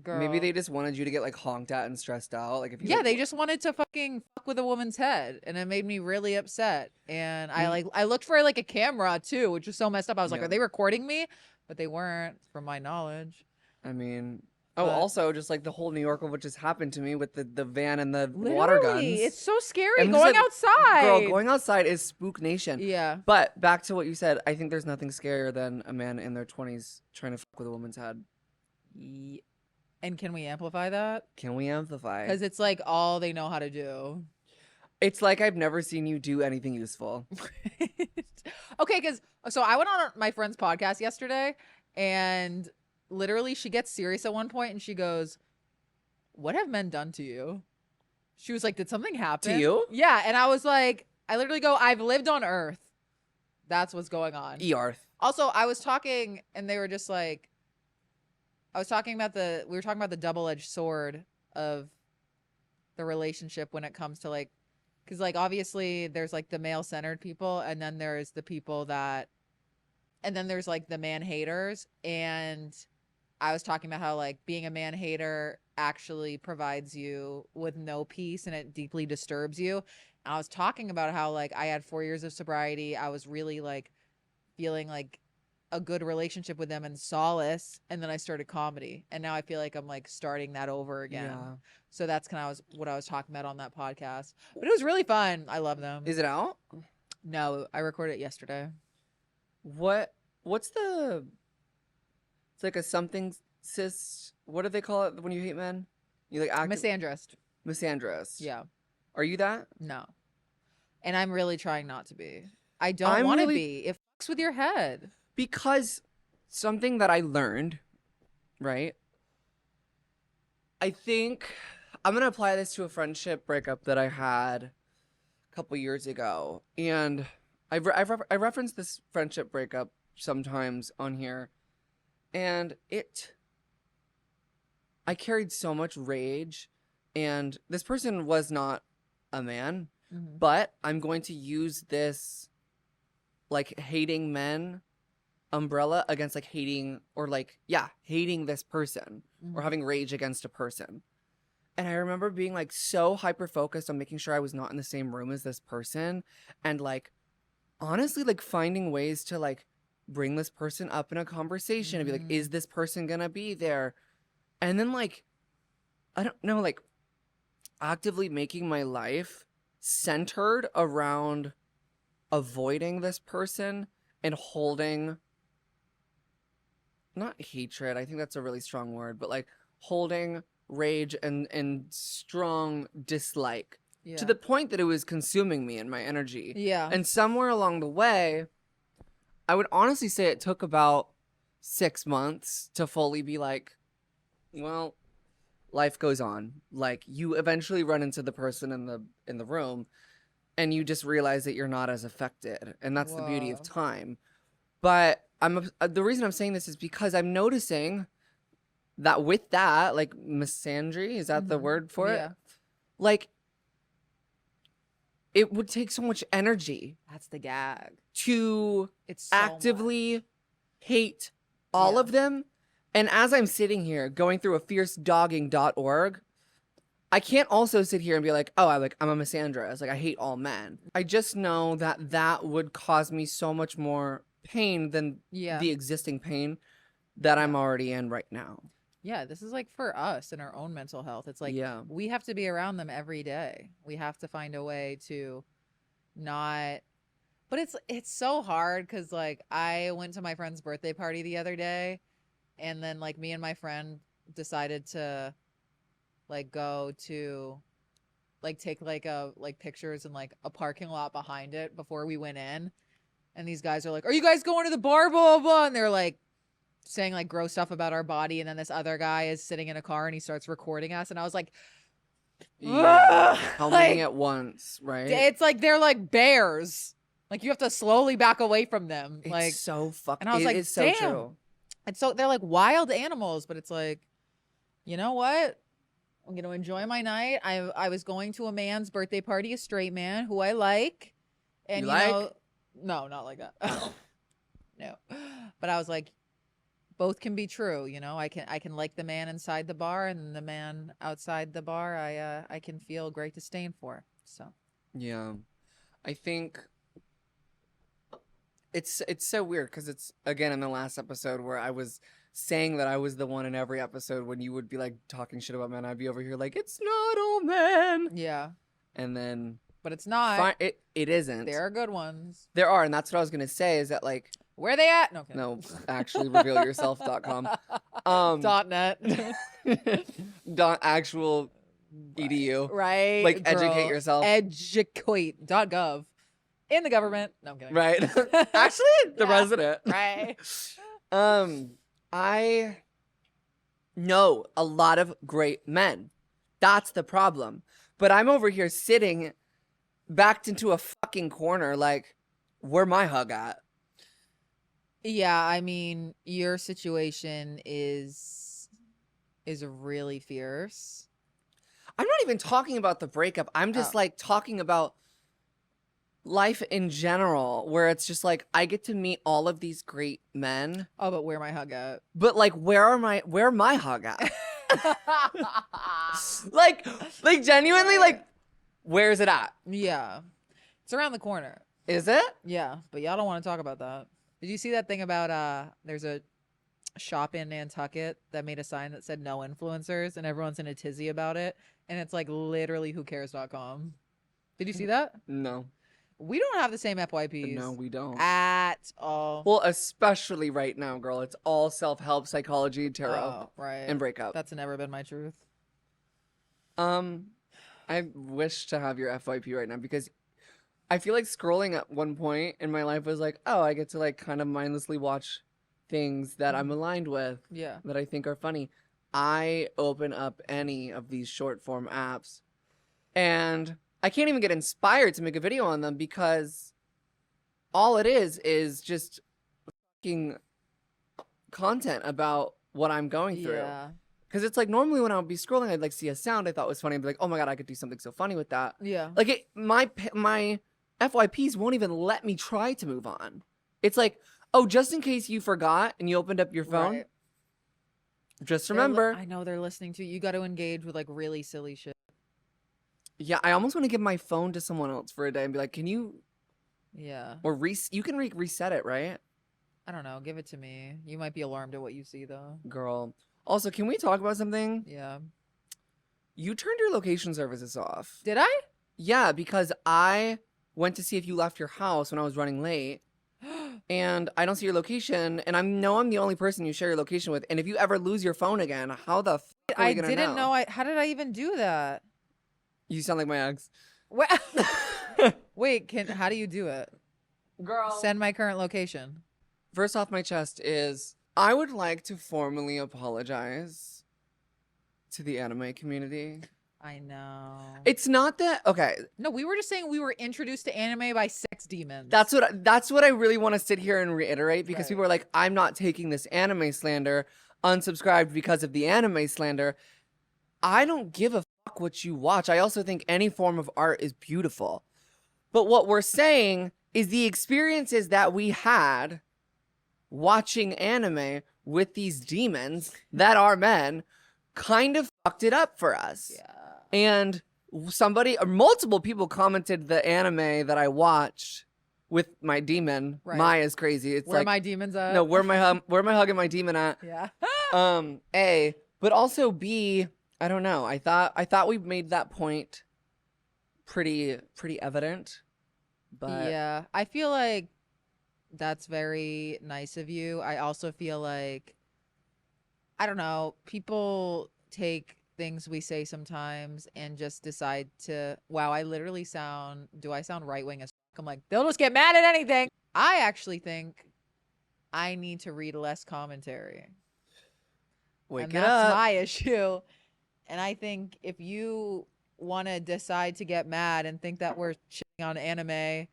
girl. Maybe they just wanted you to get like honked at and stressed out. Like if you Yeah, like, they just wanted to fucking fuck with a woman's head, and it made me really upset. And I looked for like a camera too, which was so messed up. I was like, Yeah. are they recording me? But they weren't, from my knowledge. I mean, But- also just like the whole New York of what just happened to me with the van and the water guns. Literally, it's so scary I'm just going like, outside. Girl, going outside is spook nation. Yeah. But back to what you said, I think there's nothing scarier than a man in their 20s trying to fuck with a woman's head. And can we amplify that? Can we amplify? Because it's like all they know how to do. It's like I've never seen you do anything useful. Okay, because so I went on my friend's podcast yesterday, and literally she gets serious at one point and she goes, what have men done to you? She was like, did something happen To you? Yeah. And I was like, I literally go, I've lived on Earth. That's what's going on. Earth. Also, I was talking and they were just like, we were talking about the double-edged sword of the relationship when it comes to like, because like obviously there's like the male-centered people, and then there's the people and then there's like the man haters. And I was talking about how like being a man hater actually provides you with no peace and it deeply disturbs you. And I was talking about how like I had 4 years of sobriety. I was really like feeling like a good relationship with them and solace, and then I started comedy, and now I feel like I'm like starting that over again. Yeah. So that's kind of what I was talking about on that podcast. But it was really fun. I love them. Is it out? No, I recorded it yesterday. What's the? It's like a something cis. What do they call it when you hate men? You like active Misandrist. misandrous. Yeah. Are you that? No. And I'm really trying not to be. I don't I'm want to really- be. It fucks with your head. Because something that I learned, right? I think I'm gonna apply this to a friendship breakup that I had a couple years ago, and I referenced this friendship breakup sometimes on here, and I carried so much rage, and this person was not a man, but I'm going to use this like hating men umbrella against like hating or like hating this person or having rage against a person. And I remember being like so hyper focused on making sure I was not in the same room as this person, and like honestly like finding ways to like bring this person up in a conversation and be like, is this person gonna be there? And then like I don't know, like actively making my life centered around avoiding this person and holding not hatred, I think that's a really strong word, but like holding rage and strong dislike to the point that it was consuming me and my energy. Yeah. And somewhere along the way, I would honestly say it took about 6 months to fully be like, well, life goes on. Like you eventually run into the person in the room and you just realize that you're not as affected. And that's the beauty of Whoa. time. But the reason I'm saying this is because I'm noticing that with that, like misandry, is that the word for it? Yeah. Like it would take so much energy That's the gag. to It's so actively hate all Yeah. of them. And as I'm sitting here going through a fiercedogging.org, I can't also sit here and be like, oh, I'm a misandrist. Like I hate all men. I just know that that would cause me so much more pain than Yeah. the existing pain that I'm already in right now. Yeah, this is like for us and our own mental health. It's like Yeah. we have to be around them every day. We have to find a way to not. But it's so hard because like I went to my friend's birthday party the other day, and then like me and my friend decided to like go to like take like pictures in like a parking lot behind it before we went in. And these guys are like, "Are you guys going to the bar?" Blah blah blah. And they're like saying like gross stuff about our body. And then this other guy is sitting in a car and he starts recording us. And I was like, Yeah. How many like, at once, right? it's like they're like bears. Like you have to slowly back away from them. It's Like so fucking. and I was like, it's so damn. true. And so they're like wild animals, but it's like, you know what? I'm gonna enjoy my night. I was going to a man's birthday party, a straight man who I like. And You you like? know, no, not like that. No. But I was like, both can be true, you know. I can like the man inside the bar, and the man outside the bar I can feel great disdain for. So Yeah, I think it's so weird because it's again in the last episode where I was saying that I was the one in every episode when you would be like talking shit about men, I'd be over here like it's not all men, yeah. and then But it's not. it isn't. There are good ones. There are, and that's what I was gonna say is that like Where they at? No, no, actually revealyourself.com, .net. actual edu, Right. like educate yourself. Educate.gov. In the government. No, I'm kidding. Right. Actually, the Yeah. resident. Right. I know a lot of great men. That's the problem. But I'm over here sitting backed into a fucking corner like, where my hug at? Yeah, I mean, your situation is really fierce. I'm not even talking about the breakup. I'm just like talking about life in general, where it's just like I get to meet all of these great men, Oh, but where my hug at? but like where my hug at? like genuinely, like where's it at? Yeah. It's around the corner. Is it? Yeah, but y'all don't want to talk about that. Did you see that thing about there's a shop in Nantucket that made a sign that said no influencers and everyone's in a tizzy about it, and it's like literally whocars.com. Did you see that? No. We don't have the same No, FYPs we don't. at all. Well, especially right now, girl. It's all self-help, psychology, tarot, Oh, right. and breakup. That's never been my truth. I wish to have your FYP right now because I feel like scrolling at one point in my life was like, oh, I get to like kind of mindlessly watch things that I'm aligned with, Yeah. that I think are funny. I open up any of these short form apps and I can't even get inspired to make a video on them because all it is just fucking content about what I'm going through. Yeah. Because it's like normally when I would be scrolling, I'd like see a sound I thought was funny. I'd be like, oh my God, I could do something so funny with that. Yeah. Like my FYPs won't even let me try to move on. It's like, oh, just in case you forgot and you opened up your phone, Right. just remember. I know they're listening to you. You got to engage with like really silly shit. Yeah, I almost want to give my phone to someone else for a day and be like, can you, Yeah. or you can reset it, right? I don't know. Give it to me. You might be alarmed at what you see though. Girl. Also, can we talk about something? Yeah. You turned your location services off. Did I? Yeah, because I went to see if you left your house when I was running late. And I don't see your location, and I know I'm the only person you share your location with. And if you ever lose your phone again, how the fuck are we I gonna didn't know? know. How did I even do that? You sound like my ex. Wait, how do you do it? Girl. Send my current location. First off my chest is I would like to formally apologize to the anime community. I know. It's not that okay. No, we were just saying we were introduced to anime by sex demons. That's what I really want to sit here and reiterate because Right. people are like, I'm not taking this anime slander, unsubscribed because of the anime slander. I don't give a fuck what you watch. I also think any form of art is beautiful. But what we're saying is the experiences that we had watching anime with these demons that are men kind of fucked it up for us. Yeah. And somebody or multiple people commented the anime that I watched with my demon. Right. Maya's crazy. It's Where like my demons at? no, where my hug and my demon at? Yeah. A, but also B, I don't know. I thought we made that point pretty evident. But yeah, I feel like that's very nice of you. I also feel like, I don't know, people take things we say sometimes and just decide to, wow, do I sound right wing as fuck? I'm like, they'll just get mad at anything. I actually think I need to read less commentary. wake And it that's up. my issue. And I think if you want to decide to get mad and think that we're shitting on anime,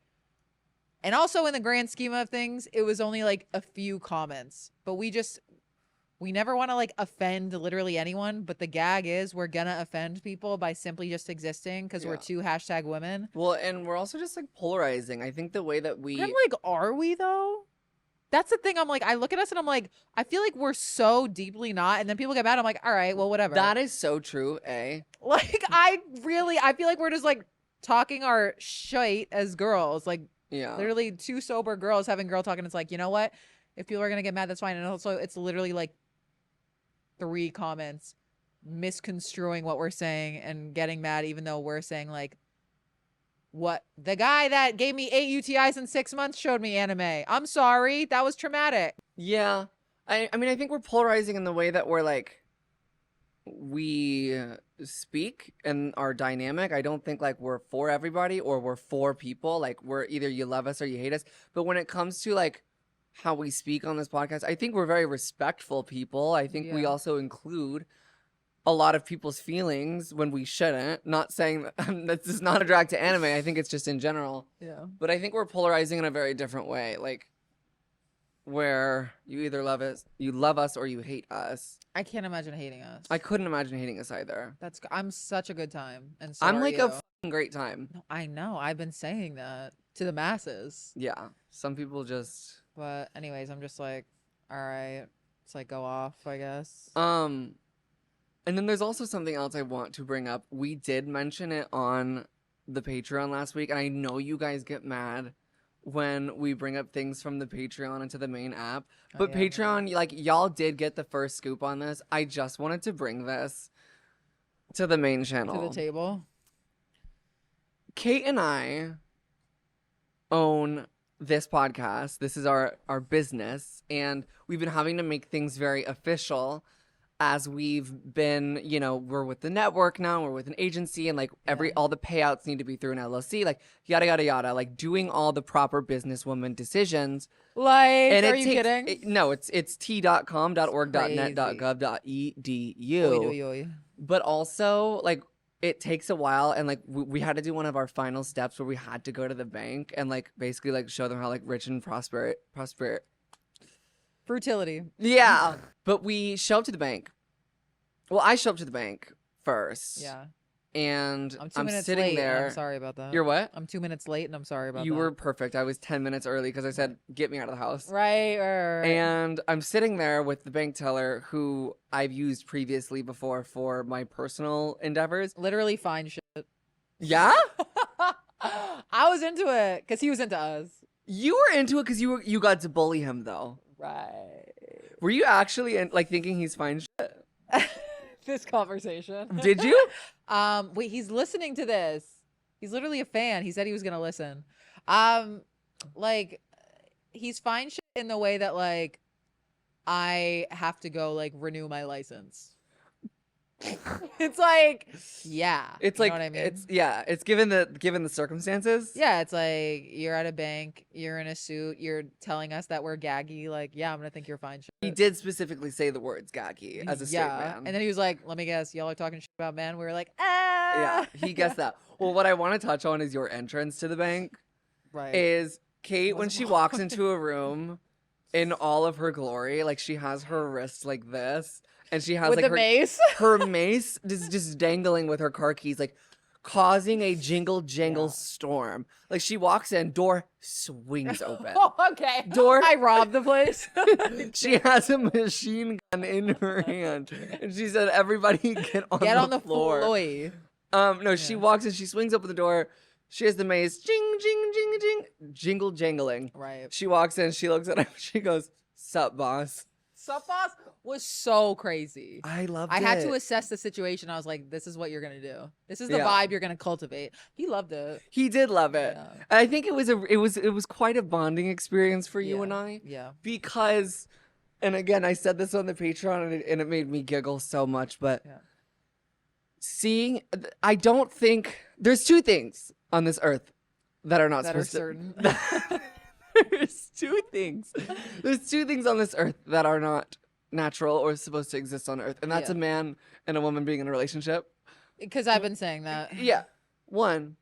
and also in the grand scheme of things, it was only like a few comments, but we never want to like offend literally anyone. But the gag is we're gonna offend people by simply just existing because we're Yeah. two #women. Well, and we're also just like polarizing. I think the way that we I'm like, are we though? That's the thing. I'm like, I look at us and I'm like, I feel like we're so deeply not. And then people get mad. I'm like, all right, well, whatever. that is so true, A. Like, I feel like we're just like talking our shit as girls. Like, Yeah. literally two sober girls having girl talk. And it's like, you know what? If people are going to get mad, that's fine. And also, it's literally like 3 comments misconstruing what we're saying and getting mad, even though we're saying like, what the guy that gave me 8 UTIs in 6 months showed me anime. I'm sorry. That was traumatic. Yeah. I mean, I think we're polarizing in the way that we're like, we speak and our dynamic. I don't think like we're for everybody or we're for people. Like we're either you love us or you hate us. But when it comes to like how we speak on this podcast, I think we're very respectful people. I think we Yeah. also include a lot of people's feelings when we shouldn't. Not saying that this is not a drag to anime. I think it's just in general. Yeah. But I think we're polarizing in a very different way. Like where you either love us or you hate us. I can't imagine hating us. I couldn't imagine hating us either. I'm such a good time. And so I'm are like you. a fucking great time. No, I know. I've been saying that to the masses. Yeah. Some people just But anyways, I'm just like, all right, it's like go off, I guess. and then there's also something else I want to bring up. We did mention it on the Patreon last week, and I know you guys get mad when we bring up things from the Patreon into the main app. Oh, But yeah, Patreon, like, y'all did get the first scoop on this. I just wanted to bring this to the main to channel. the table. Kate and I own this podcast. This is our business, and we've been having to make things very official as we've been, you know, we're with the network now, we're with an agency, and like all the payouts need to be through an LLC, like yada yada yada, like doing all the proper businesswoman decisions. Like, And are you kidding? No, it's Crazy. Oy, t.com.org.net.gov.edu. oy, oy. But also, like, it takes a while, and like we had to do one of our final steps where we had to go to the bank and like basically like show them how like rich and prosper. Frutility. Yeah, but we show up to the bank. Well, I show up to the bank first. Yeah. And I'm 2 I'm minutes sitting late. there. I'm sorry about that. You're what? I'm 2 minutes late, and I'm sorry about that. You were perfect. I was 10 minutes early because I said, "Get me out of the house." right. And I'm sitting there with the bank teller who I've used previously before for my personal endeavors. Literally fine shit. Yeah? I was into it because he was into us. You were into it because you got to bully him though. Right. Were you actually like thinking he's fine shit? This conversation. Did you? Wait, he's listening to this. He's literally a fan. He said he was gonna listen. Like, he's fine shit in the way that like I have to go like renew my license. It's like, yeah. It's you like know what I mean? it's given the circumstances. Yeah, it's like you're at a bank, you're in a suit, you're telling us that we're gaggy. Like, yeah, I'm gonna think you're fine shit. He did specifically say the words "gaggy" as a straight man. And then he was like, "Let me guess, y'all are talking shit about men." We were like, Yeah, "Ah." he guessed that. Well, what I want to touch on is your entrance to the bank. Right. Is Kate when Was she walks into a room in all of her glory, like she has her wrists like this, and she has With like the mace. her mace just dangling with her car keys, like causing a jingle jangle storm. Like she walks in, door swings open. Oh, okay. Door. I robbed the place. She has a machine gun in her hand, and she said, "Everybody get on the floor." No, she walks in, she swings open the door. She has the mace, jing, jing, jing, jing, jingle jangling. Right. She walks in, she looks at him, she goes, "Sup, boss?" Sup, boss was so crazy. I loved it. I had to assess the situation. I was like, this is what you're going to do. This is the vibe you're going to cultivate. He loved it. He did love it. Yeah. And I think it was quite a bonding experience for you and I. Yeah. Because, and again, I said this on the Patreon and it made me giggle so much, but I don't think there's two things on this earth that are not that are supposed certain. to. There's two things. There's two things on this earth that are not natural or supposed to exist on earth, and that's a man and a woman being in a relationship. Because I've been saying that. Yeah. One.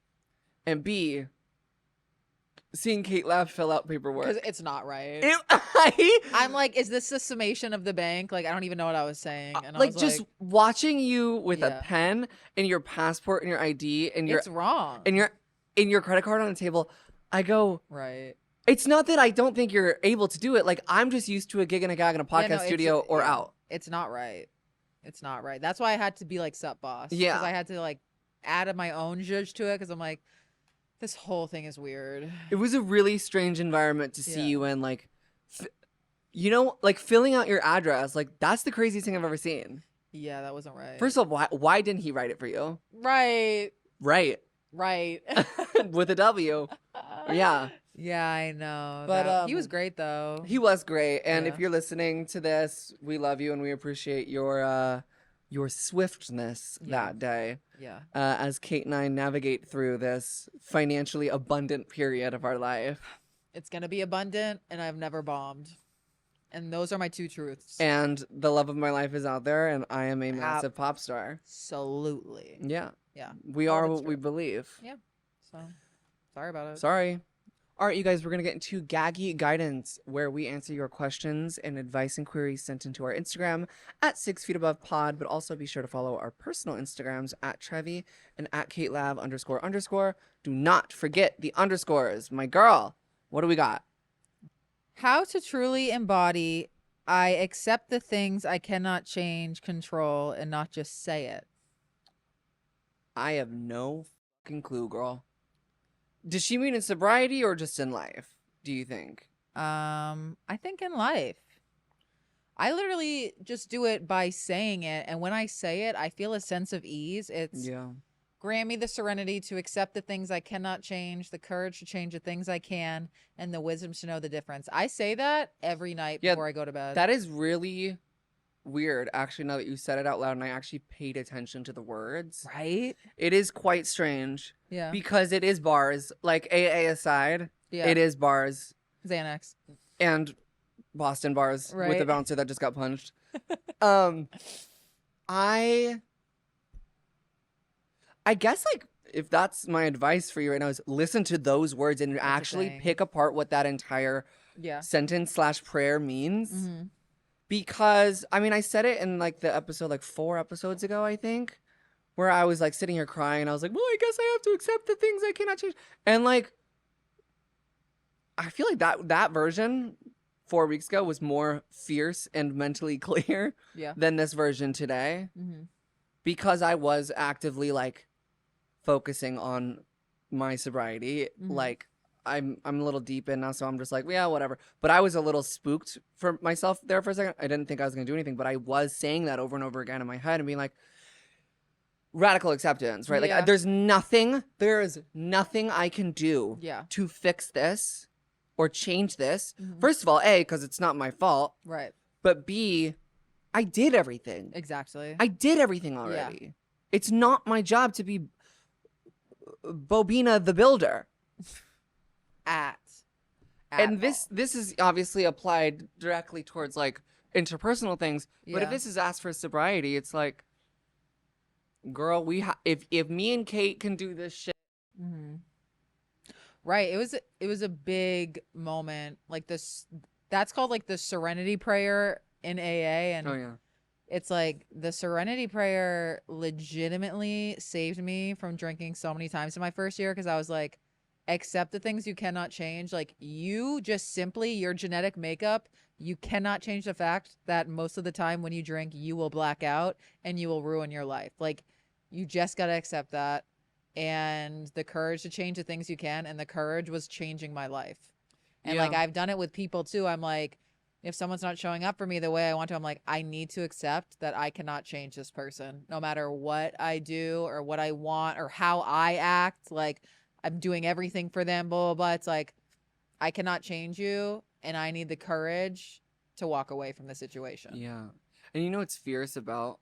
And B, seeing Kate Lab fill out paperwork. Because it's not right. I'm I'm like, is this the summation of the bank? Like, I don't even know what I was saying. And I like was just like, watching you with a pen and your passport and your ID and your it's wrong. and your credit card on the table. I go, right. It's not that I don't think you're able to do it. Like, I'm just used to a gig and a gag in a podcast studio or out. It's not right. It's not right. That's why I had to be like, sup, boss. Yeah. Because I had to like add my own judge to it because I'm like, this whole thing is weird. It was a really strange environment to see you in, like, like filling out your address. Like, that's the craziest thing I've ever seen. Yeah, that wasn't right. First of all, why didn't he write it for you? Right. Right. With a W. Yeah. Yeah, I know. But he was great though. He was great. And if you're listening to this, we love you and we appreciate your swiftness that day. Yeah. As Kate and I navigate through this financially abundant period of our life. It's gonna be abundant, and I've never bombed. And those are my two truths. And the love of my life is out there, and I am a massive pop star. Absolutely. Yeah. Yeah. We are what we believe. Yeah. So, sorry about it. Sorry. All right, you guys, we're going to get into Gaggy Guidance, where we answer your questions and advice and queries sent into our Instagram at 6 feet above pod, but also be sure to follow our personal Instagrams at Trevi and at KateLav__. Do not forget the underscores. My girl, what do we got? How to truly embody, I accept the things I cannot change, control, and not just say it. I have no fucking clue, girl. Does she mean in sobriety or just in life, do you think? I think in life. I literally just do it by saying it, and when I say it, I feel a sense of ease. It's Yeah. grant me the serenity to accept the things I cannot change, the courage to change the things I can, and the wisdom to know the difference. I say that every night Yeah, before I go to bed. that is really weird, actually, now that you said it out loud and I actually paid attention to the words. Right? It is quite strange Yeah. because it is bars. Like, AA aside, Yeah. it is bars. Xanax. And Boston bars with the Right. bouncer that just got punched. um, I guess, like, if that's my advice for you right now is listen to those words and That's a actually thing. pick apart what that entire Yeah. sentence / prayer means. Mm-hmm. Because, I mean, I said it in, like, the episode, like, 4 episodes ago, I think, where I was, like, sitting here crying, and I was like, well, I guess I have to accept the things I cannot change. And, like, I feel like that version 4 weeks ago was more fierce and mentally clear Yeah. than this version today. Mm-hmm. Because I was actively, like, focusing on my sobriety. Mhm. Like, I'm a little deep in now, so I'm just like, yeah, whatever. But I was a little spooked for myself there for a second. I didn't think I was gonna do anything, but I was saying that over and over again in my head and being like, radical acceptance, right? Yeah. Like, there is nothing I can do Yeah. to fix this or change this. Mhm. First of all, A, because it's not my fault, Right. but B, I did everything. Exactly. I did everything already. It's not my job to be Bobina the Builder. At And all. this is obviously applied directly towards, like, interpersonal things. But if Yeah. this is asked for sobriety, it's like, girl, if me and Kate can do this shit. Mm-hmm. Right. It was a big moment. Like this, that's called like the serenity prayer in AA, and Oh yeah. it's like the serenity prayer legitimately saved me from drinking so many times in my first year because I was like, accept the things you cannot change. Like you just simply your genetic makeup, you cannot change the fact that most of the time when you drink, you will black out and you will ruin your life. Like you just got to accept that and the courage to change the things you can. And the courage was changing my life. And like Yeah. I've done it with people too. I'm like, if someone's not showing up for me the way I want to, I'm like, I need to accept that I cannot change this person no matter what I do or what I want or how I act. Like, I'm doing everything for them, blah, blah, blah. It's like, I cannot change you, and I need the courage to walk away from the situation. Yeah. And you know what's fierce about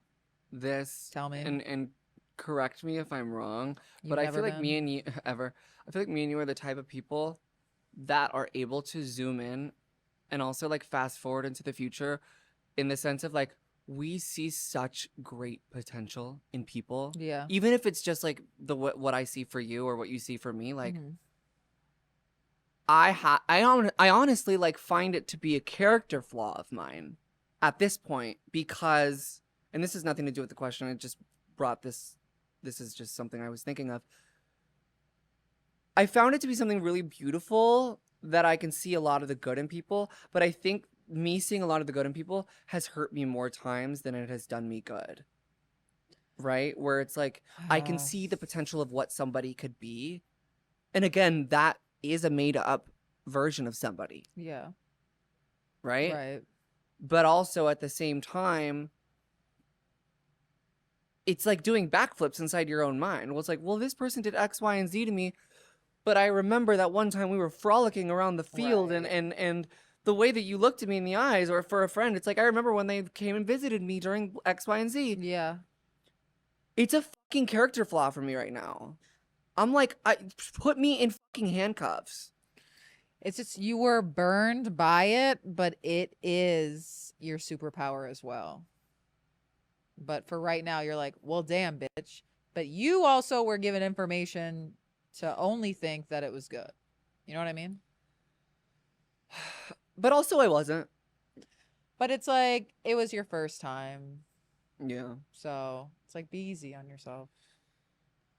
this? Tell me. And correct me if I'm wrong, You've but I never feel like been? me and you I feel like me and you are the type of people that are able to zoom in and also, like, fast forward into the future in the sense of, like, we see such great potential in people. Yeah. Even if it's just like what I see for you or what you see for me, like, Mhm. I honestly, like, find it to be a character flaw of mine at this point because, and this has nothing to do with the question, I just brought this is just something I was thinking of. I found it to be something really beautiful that I can see a lot of the good in people, but I think me seeing a lot of the good in people has hurt me more times than it has done me good. Right? Where it's like, I can see the potential of what somebody could be. And again, that is a made up version of somebody. Yeah. Right? Right. But also at the same time, it's like doing backflips inside your own mind. Well, it's like, well, this person did X, Y, and Z to me, but I remember that one time we were frolicking around the field Right. and the way that you looked at me in the eyes, or for a friend, it's like, I remember when they came and visited me during X, Y, and Z. Yeah. It's a fucking character flaw for me right now. I'm like, put me in fucking handcuffs. It's just you were burned by it, but it is your superpower as well. But for right now, you're like, well, damn, bitch. But you also were given information to only think that it was good. You know what I mean? But also I wasn't. But it's like, it was your first time. Yeah. So it's like, be easy on yourself.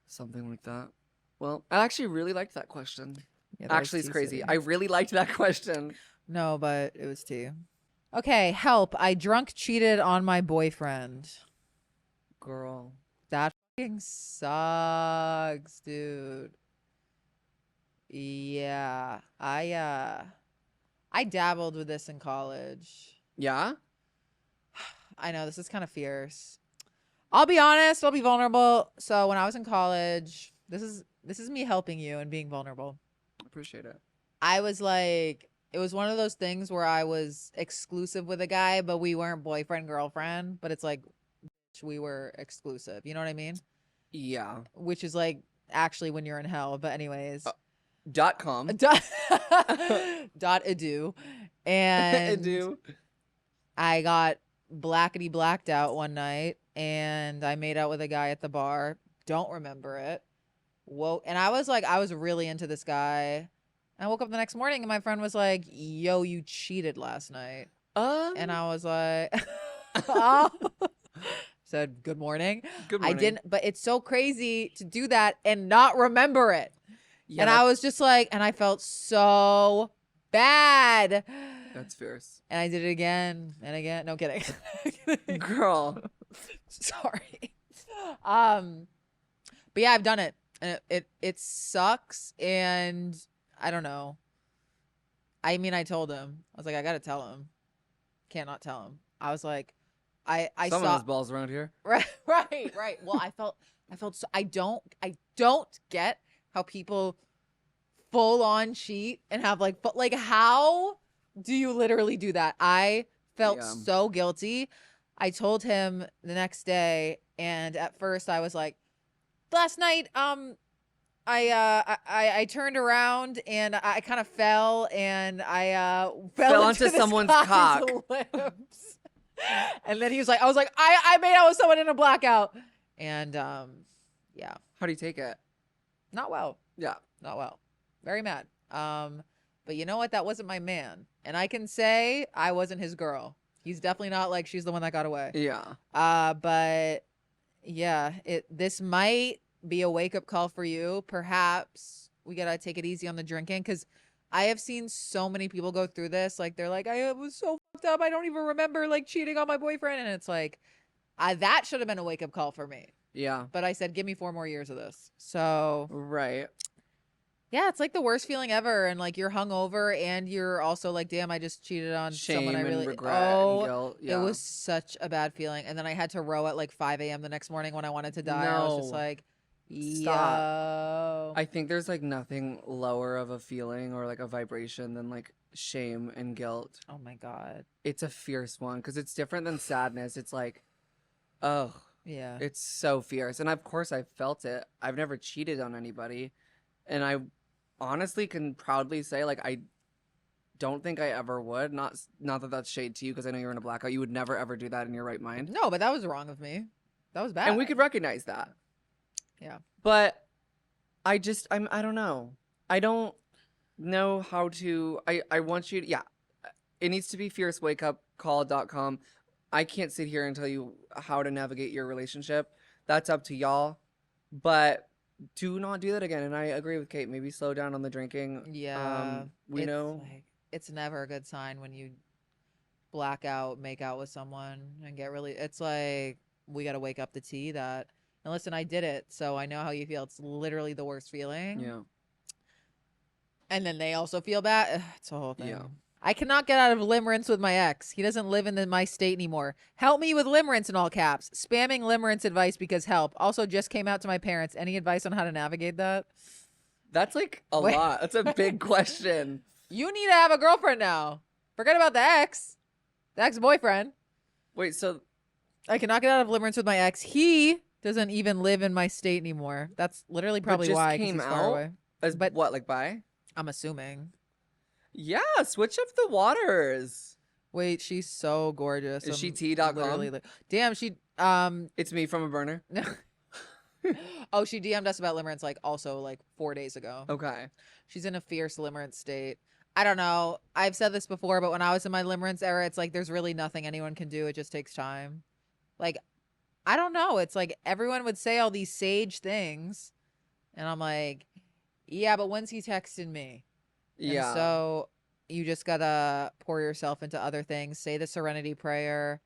Something like that. Well, I actually really liked that question. Yeah, that was Actually, it's tea crazy. city. I really liked that question. No, but it was tea. Okay, help. I drunk cheated on my boyfriend. Girl. That fucking sucks, dude. Yeah. I dabbled with this in college. Yeah? I know this is kind of fierce. I'll be honest, I'll be vulnerable. So when I was in college, this is me helping you and being vulnerable. Appreciate it. I was like, it was one of those things where I was exclusive with a guy, but we weren't boyfriend girlfriend, but it's like we were exclusive. You know what I mean? Yeah. Which is like actually when you're in hell, but anyways. .com. Dot, dot edu. I And do. I got blackety blacked out one night and I made out with a guy at the bar. Don't remember it. Whoa. And I was like, I was really into this guy. I woke up the next morning and my friend was like, yo, you cheated last night. And I was like, oh. Said, good morning. Good I morning. didn't, but it's so crazy to do that and not remember it. Yeah, and I was just like, and I felt so bad. that's fierce. And I did it again and again. No kidding. Girl. Sorry. But yeah, I've done it. And it sucks. And I don't know. I mean, I told him. I was like, I gotta tell him. Can't not tell him. I was like, I Someone saw has balls around here. right. Well, I felt so I don't get how people full on cheat and have like how do you literally do that? I felt Yeah. so guilty. I told him the next day, and at first I was like, last night I turned around and I kind of fell and I fell onto into this someone's guy's cock. lips. And then he was like, I was like, I made out with someone in a blackout. And yeah, How do you take it? not well. Yeah. Not well. Very mad. But you know what? That wasn't my man. And I can say I wasn't his girl. He's definitely not like she's the one that got away. Yeah. But yeah, this might be a wake-up call for you. Perhaps we gotta take it easy on the drinking, because I have seen so many people go through this. Like they're like, I was so fucked up. I don't even remember like cheating on my boyfriend. And it's like, that should have been a wake-up call for me. Yeah. But I said, give me 4 more years of this. So Right. yeah, it's like the worst feeling ever. And like you're hungover and you're also like, damn, I just cheated on someone I Shame really and regret and guilt. It Yeah. was such a bad feeling. And then I had to row at like 5 a.m. the next morning when I wanted to die. I was just No. like, Stop. yo. I think there's like nothing lower of a feeling or like a vibration than like shame and guilt. Oh my God. It's a fierce one because it's different than sadness. It's like, oh, Yeah. it's so fierce. And of course, I felt it. I've never cheated on anybody. And I honestly can proudly say, like, I don't think I ever would. Not that that's shade to you because I know you're in a blackout. You would never ever do that in your right mind. No, but that was wrong of me. That was bad. And we could recognize that. Yeah. But I don't know. I don't know how to, I want you to, yeah, it needs to be fiercewakeupcall.com. I can't sit here and tell you how to navigate your relationship. That's up to y'all. But do not do that again. And I agree with Kate. Maybe slow down on the drinking. Yeah. We it's know. like, it's never a good sign when you black out, make out with someone and get really, it's like, we got to wake up the tea that, and listen, I did it, so I know how you feel. It's literally the worst feeling. Yeah. And then they also feel bad. Ugh, it's a whole thing. Yeah. I cannot get out of limerence with my ex. He doesn't live in my state anymore. Help me with limerence in all caps. Spamming limerence advice because help. Also just came out to my parents. Any advice on how to navigate that? That's like a Wait. lot. That's a big question. You need to have a girlfriend now. Forget about the ex-boyfriend. Wait, so I cannot get out of limerence with my ex. He doesn't even live in my state anymore. That's literally probably just why. 'Cause came he's far out? away. as But- what, like bi? I'm assuming. Yeah, switch up the waters. Wait, she's so gorgeous. Is she I'm T.com? literally damn, she It's me from a burner. oh, she DM'd us about limerence like also like 4 days ago. Okay. She's in a fierce limerence state. I don't know. I've said this before, but when I was in my limerence era, it's like there's really nothing anyone can do. It just takes time. Like, I don't know. It's like everyone would say all these sage things. And I'm like, yeah, but when's he texting me? Yeah. And so you just gotta pour yourself into other things. Say the serenity prayer.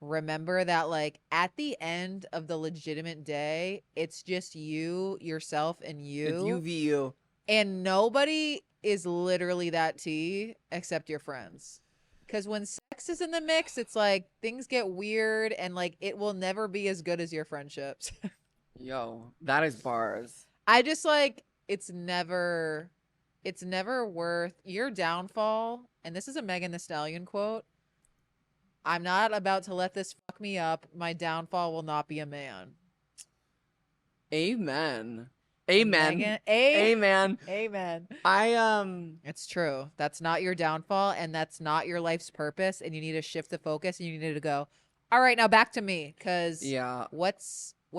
Remember that, like, at the end of the legitimate day, it's just you, yourself, and you. It's UVU. And nobody is literally that tea except your friends. Because when sex is in the mix, it's like things get weird and like it will never be as good as your friendships. Yo, that is bars. I just like it's never worth your downfall. And this is a Megan Thee Stallion quote. I'm not about to let this fuck me up. My downfall will not be a man. Amen. And Amen. Megan, Amen. amen. It's true. That's not your downfall and that's not your life's purpose. And you need to shift the focus and you need to go, all right, now back to me. Cause yeah. what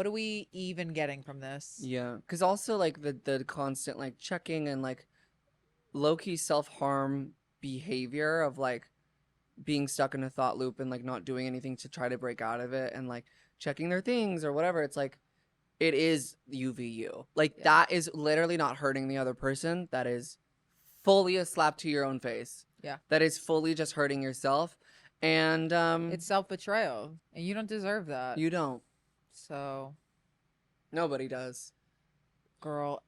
are we even getting from this? Yeah. Cause also like the constant like checking and like low-key self-harm behavior of like being stuck in a thought loop and like not doing anything to try to break out of it and like checking their things or whatever. It's like it is UVU. Like that is literally not hurting the other person. That is fully a slap to your own face. Yeah. That is fully just hurting yourself. And it's self-betrayal. And you don't deserve that. you don't. So Nobody does. girl,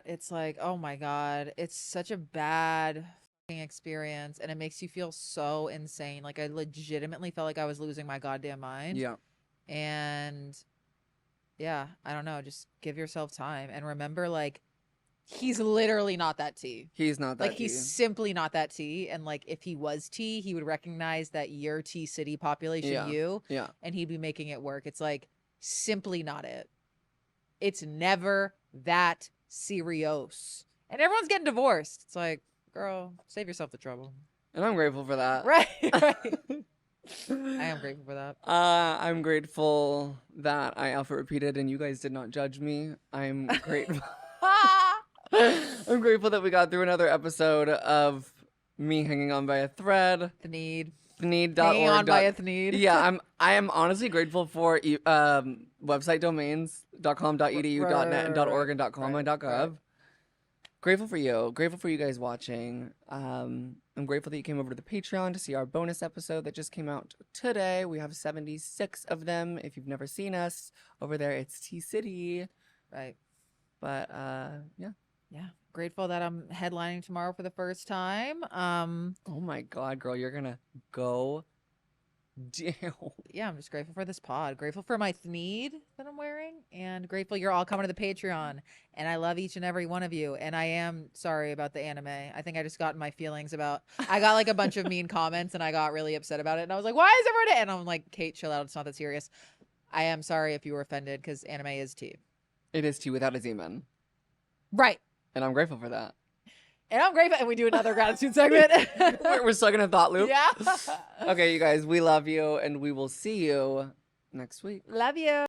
it's like, oh my God, it's such a bad fucking experience and it makes you feel so insane. Like I legitimately felt like I was losing my goddamn mind. Yeah. And yeah, I don't know, just give yourself time and remember like he's literally not that tea. He's not that like he's simply not that tea. And like if he was tea, he would recognize that you're Tea City population Yeah. and he'd be making it work. It's like simply not it. It's never that serious. And everyone's getting divorced. It's like, girl, save yourself the trouble. And I'm grateful for that. Right. I am grateful for that. I'm grateful that I alpha repeated and you guys did not judge me. I'm grateful. I'm grateful that we got through another episode of me hanging on by a thread. Thneed.org. Hanging on by a thneed. Yeah, I am honestly grateful for website domains .com.edu .net and .org and .com and .gov. Right. Grateful for you. Grateful for you guys watching. I'm grateful that you came over to the Patreon to see our bonus episode that just came out today. We have 76 of them. If you've never seen us over there, it's Tea City. Right. But yeah. Yeah. Grateful that I'm headlining tomorrow for the first time. Oh my God, girl, you're gonna go down. Yeah, I'm just grateful for this pod. Grateful for my thneed that I'm wearing, and grateful you're all coming to the Patreon. And I love each and every one of you. And I am sorry about the anime. I think I just got in my feelings about. I got like a bunch of mean comments, and I got really upset about it. And I was like, "Why is everyone?" And I'm like, "Kate, chill out. It's not that serious." I am sorry if you were offended because anime is tea. It is tea without a Z-man. Right. And I'm grateful for that. And I'm grateful. And we do another gratitude segment. We're stuck in a thought loop. Yeah. Okay, you guys, we love you, and we will see you next week. Love you.